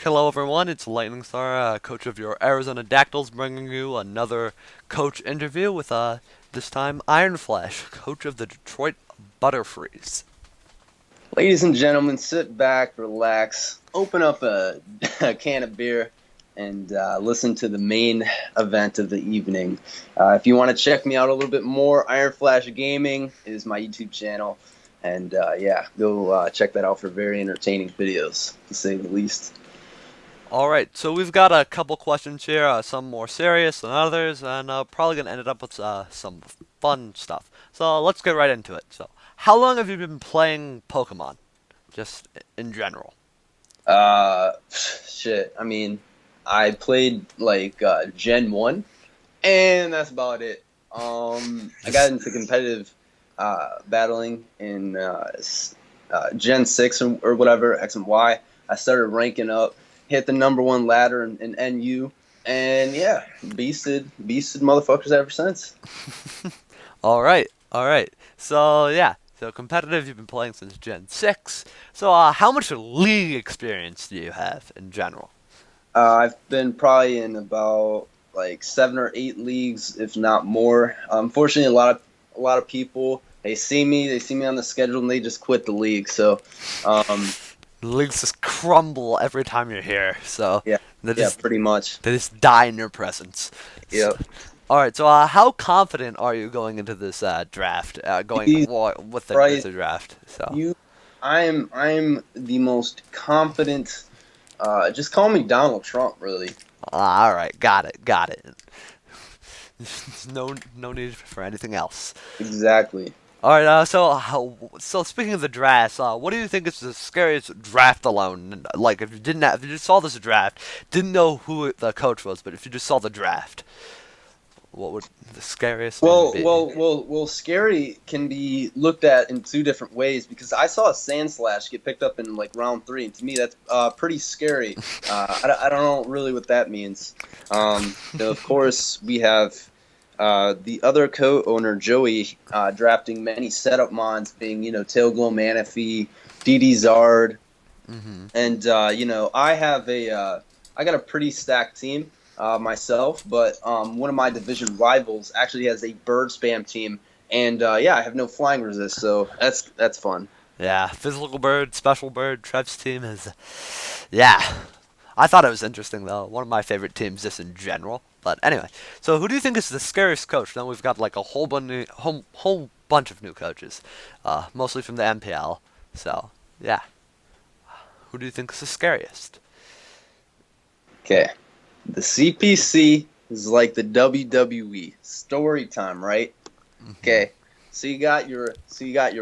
Hello, everyone. It's Lightning Star, coach of your Arizona Dactyls, bringing you another coach interview with this time IronFlash, coach of the Detroit Butterfrees. Ladies and gentlemen, sit back, relax, open up a can of beer, and listen to the main event of the evening. If you want to check me out a little bit more, IronFlashGaming is my YouTube channel. And yeah, go check that out for very entertaining videos, to say the least. All right, so we've got a couple questions here, some more serious than others, and probably gonna end it up with some fun stuff. So let's get right into it. So, how long have you been playing Pokemon, just in general? Shit. I mean, I played like Gen 1, and that's about it. I got into competitive battling in Gen 6 or whatever, X and Y. I started ranking up, hit the #1 ladder in NU, and yeah, beasted motherfuckers ever since. All right, all right. So yeah, so competitive. You've been playing since Gen 6. So how much league experience do you have in general? I've been probably in about like 7 or 8 leagues, if not more. Unfortunately, a lot of people they see me on the schedule, and they just quit the league. So, um, Leagues just crumble every time you're here. So yeah, they yeah, just pretty much. they just die in your presence. So, Yep. all right. So how confident are you going into this draft? Going He's with right. the draft. So You, I am the most confident. Just call me Donald Trump, really. all right, got it. No need for anything else. Exactly. All right. So speaking of the drafts, what do you think is the scariest draft alone? Like, if you just saw this draft, didn't know who the coach was, but if you just saw the draft, what would the scariest thing Well, be? well, well, well. Scary can be looked at in two different ways because I saw a sand slash get picked up in like round 3, and to me that's pretty scary. I don't know really what that means. Of course, we have the other co-owner Joey drafting many setup mons, being Tailglow Manaphy, DD Zard, Hmm. and I got a pretty stacked team myself, but one of my division rivals actually has a bird spam team, and yeah, I have no flying resist, so that's fun. Yeah, physical bird, special bird. Trev's team is, yeah. I thought it was interesting though. One of my favorite teams, just in general. But anyway, so who do you think is the scariest coach? Now we've got like a whole bunch of new coaches, mostly from the MPL. So yeah, who do you think is the scariest? Okay, the CPC is like the WWE story time, right? Hmm. Okay, so you got your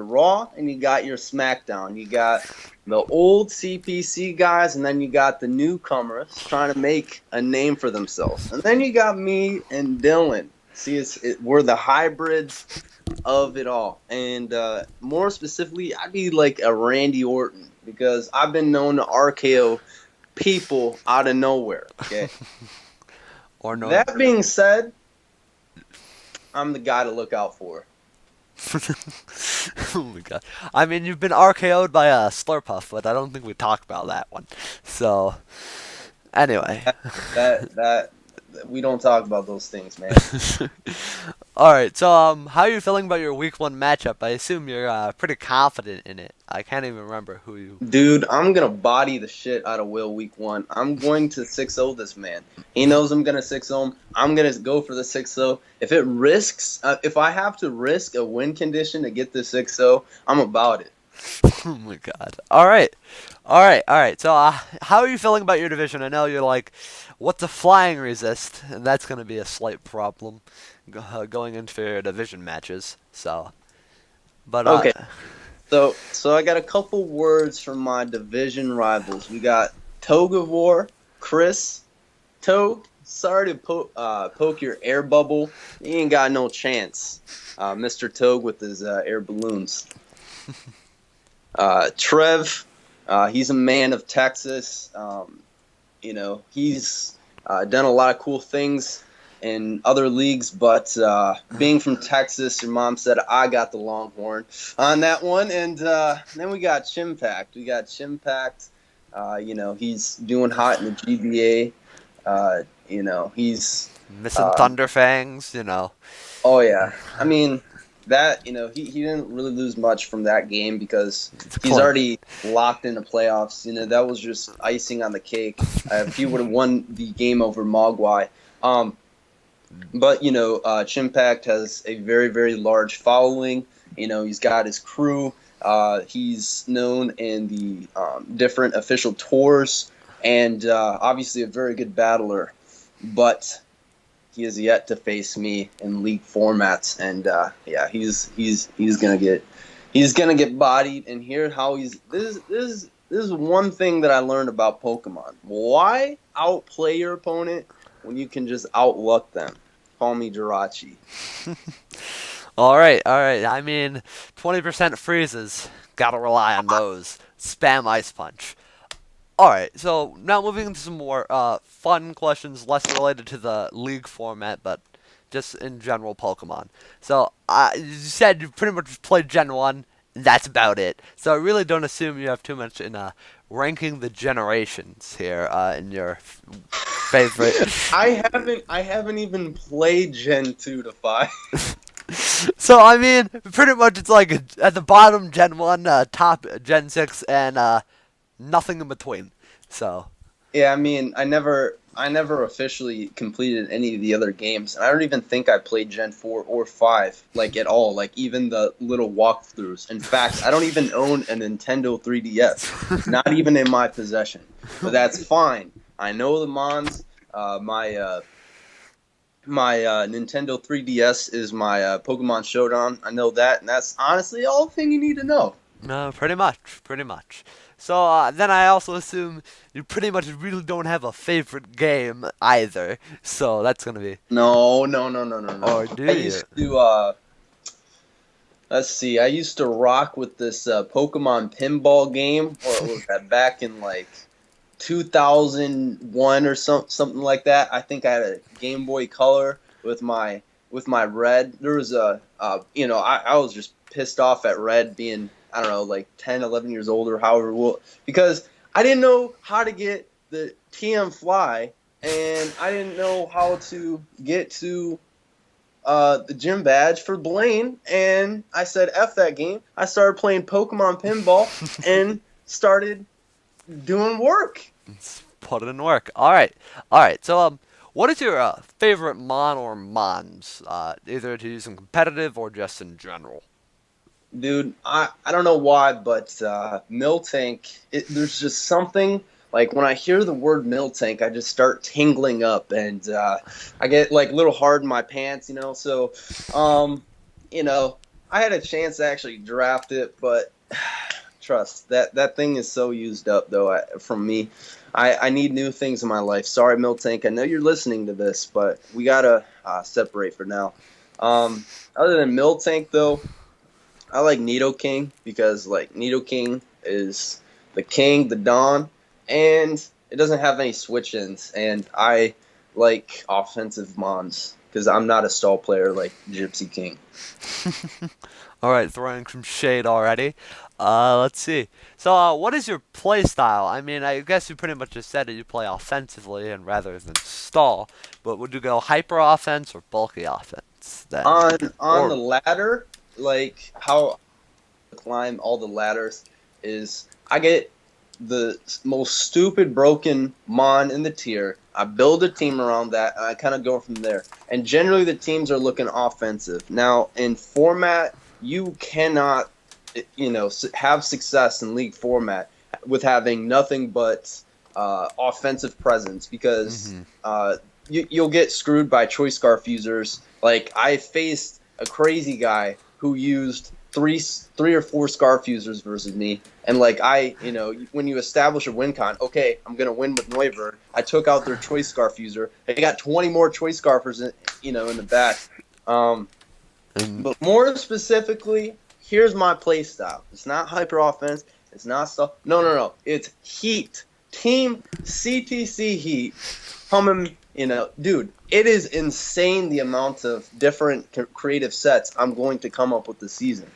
Raw and you got your SmackDown. You got the old CPC guys, and then you got the newcomers trying to make a name for themselves. And then you got me and Dylan. See, we're the hybrids of it all. And more specifically, I'd be like a Randy Orton because I've been known to RKO people out of nowhere. Okay. Or no? That being said, I'm the guy to look out for. Oh my god! I mean, you've been RKO'd by a Slurpuff, but I don't think we talked about that one. So anyway. That we don't talk about those things, man. All right. So, how are you feeling about your week 1 matchup? I assume you're pretty confident in it. I can't even remember who you. Dude, I'm gonna body the shit out of Will week 1. I'm going to 6-0 this man. He knows I'm gonna 6-0 him. I'm gonna go for the 6-0. If I have to risk a win condition to get the 6-0, I'm about it. Oh my god. All right. All right. All right. So, how are you feeling about your division? I know you're like, what's a flying resist, and that's gonna be a slight problem going into your division matches. So, but Okay, so I got a couple words from my division rivals. We got Togavor, Chris, Toad. Sorry to poke your air bubble. You ain't got no chance, Mr. Toad with his air balloons. Trev, he's a man of Texas. He's done a lot of cool things in other leagues, but being from Texas, your mom said I got the Longhorn on that one. And then we got Chimpact. We got Chimpact. He's doing hot in the GBA. He's Missing uh, Thunderfangs. oh yeah. I mean that he didn't really lose much from that game because It's a he's coin. already locked into playoffs. That was just icing on the cake. If he would have won the game over Mogwai. But Chimpact has a very, very large following. He's got his crew. He's known in the different official tours, and obviously a very good battler. But he has yet to face me in league formats, and yeah, he's gonna get bodied. And here how he's this is one thing that I learned about Pokemon. Why outplay your opponent when you can just outluck them? Call me Jirachi. All right, all right. I mean, 20% freezes. Gotta rely on those. Spam Ice Punch. All right, so now moving into some more fun questions, less related to the league format, but just in general Pokemon. So you said you pretty much played Gen 1, and that's about it. So I really don't assume you have too much in ranking the generations here in your favorite. I haven't even played Gen 2 to 5. So I mean, pretty much it's like at the bottom Gen 1, top Gen 6, and nothing in between. So Yeah, I mean, I never officially completed any of the other games, and I don't even think I played Gen 4 or 5 like at all, like even the little walkthroughs. In fact, I don't even own a Nintendo 3DS, not even in my possession. But that's fine. I know the Mons. My Nintendo 3DS is my Pokemon Showdown. I know that, and that's honestly all the thing you need to know. no, pretty much, pretty much. So then I also assume you pretty much really don't have a favorite game either. So that's gonna be, No, no, no, no, no, no. or do I you? used to let's see. I used to rock with this Pokemon pinball game. What was that? Back in like 2001 or something like that. I think I had a Game Boy Color with my Red. There was I was just pissed off at Red being, I don't know, like 10, 11 years old or however, because I didn't know how to get the TM Fly, and I didn't know how to get to the gym badge for Blaine, and I said F that game. I started playing Pokemon Pinball and started doing work. Let's put it in work. All right, all right. So what is your favorite mon or mons? Either to use in competitive or just in general. Dude, I don't know why, but Miltank, there's just something, like when I hear the word Miltank, I just start tingling up, and I get like a little hard in my pants. So, um, I had a chance to actually draft it, but trust that thing is so used up though from me. I need new things in my life. Sorry, Miltank. I know you're listening to this, but we gotta separate for now. Other than Miltank though, I like Nidoking because like Nidoking is the king, the Don, and it doesn't have any switch-ins. And I like offensive mons because I'm not a stall player like Gypsy King. All right, throwing some shade already. Let's see. So, what is your play style? I mean, I guess you pretty much just said that you play offensively and rather than stall. But would you go hyper offense or bulky offense then? On the Or ladder, like how I climb all the ladders is I get the most stupid broken mon in the tier. I build a team around that, and I kind of go from there. And generally, the teams are looking offensive. Now, in format, you cannot, have success in league format with having nothing but offensive presence because hmm you'll get screwed by choice scarf users. Like I faced a crazy guy who used three or four scarf users versus me, and like when you establish a win con, okay, I'm gonna win with Noivern. I took out their choice scarf user. They got 20 more choice scarfers in the back. Um, and but more specifically, here's my play style. It's not hyper offense. It's not stuff. No, no, no. It's heat. Team CPC heat. Coming, dude, it is insane the amount of different creative sets I'm going to come up with this season.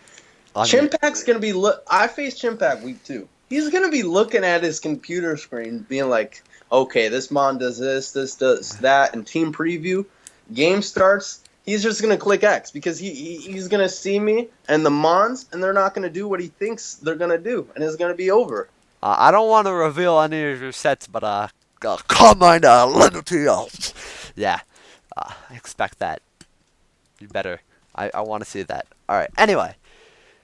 I mean, Chimpak's going to be. I faced Chimpak week 2. he's gonna be looking at his computer screen, being like, "Okay, this mon does this does that," and team preview, game starts. He's just gonna click X because he's gonna see me and the mons, and they're not gonna do what he thinks they're gonna do, and it's gonna be over. I don't want to reveal any of your sets, but come on, little to yeah, I expect that. You better. I want to see that. All right. Anyway,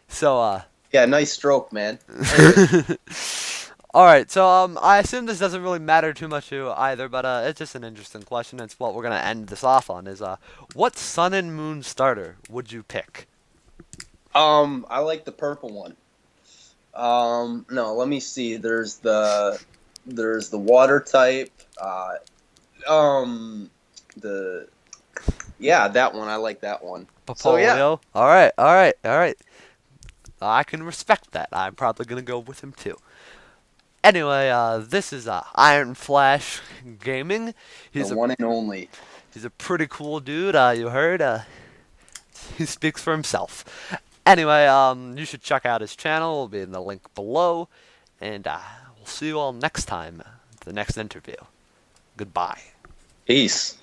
so Yeah, nice stroke, man. Anyway, all right. So I assume this doesn't really matter too much to you either, but it's just an interesting question. It's what we're gonna end this off on. Is what Sun and Moon starter would you pick? I like the purple one. No, let me see. There's the water type. The Yeah, that one. I like that one. So yeah, Papolio. All right. All right. All right. I can respect that. I'm probably gonna go with him too. Anyway, this is Iron Flash Gaming. the He's a one and only. he's a pretty cool dude. You heard. He speaks for himself. Anyway, you should check out his channel. It'll be in the link below, and we'll see you all next time. The next interview. Goodbye. Peace.